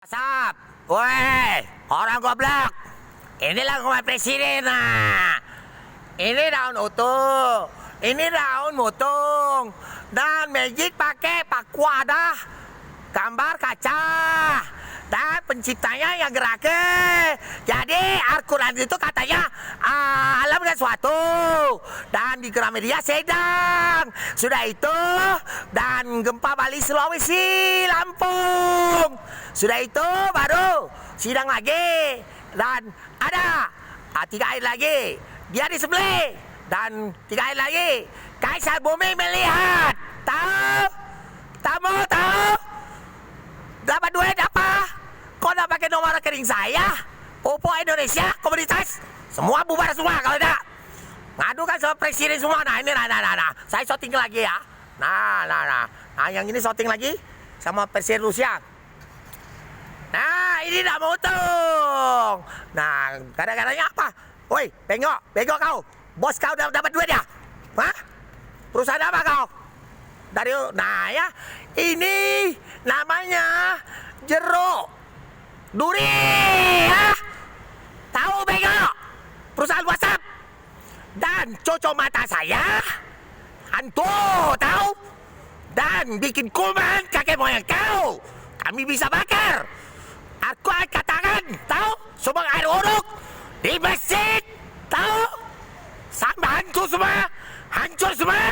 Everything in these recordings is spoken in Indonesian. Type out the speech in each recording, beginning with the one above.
Asap, woi, orang goblok. Inilah rumah presiden. Nah, ini daun utuh, ini daun mutung, dan magic pakai pakuadah, gambar kaca, dan penciptanya yang geraknya. Jadi Al-Quran itu katanya alam sesuatu, dan di Gramedia sedang. Sudah itu, dan gempa Bali Sulawesi Lampung. Sudah itu baru sidang lagi, dan ada 3 hari lagi dia disembelih, dan 3 hari lagi Kaisar Bumi melihat. Tahu? Tamu tahu? Dapat duit apa? Kau nak pakai nomor rekening saya? Oppo Indonesia komunitas semua bubar semua kalau tidak. Ngadu kan sama presiden semua. Nah ini nah. Saya shooting lagi ya. Nah yang ini shooting lagi sama presiden Rusia. Nah, ini dah mau untung. Nah, gara-garanya apa? Woi, bengok kau. Bos kau udah dapat duit ya? Hah? Perusahaan apa kau? Nah ya, ini namanya jeruk duri. Ya? Tahu bengok? Perusahaan WhatsApp. Dan cocok mata saya. Hantu, tahu? Dan bikin kuman kakek moyang kau. Kami bisa bakar. Aku angkat tangan, tahu? Sumbang air uruk di masjid, tahu? Sambahanku semua hancur semua.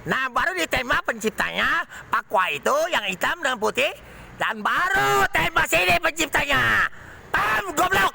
Nah, baru ditembak penciptanya Pakwa itu yang hitam dan putih, dan baru tembak sini penciptanya. Paham, goblok?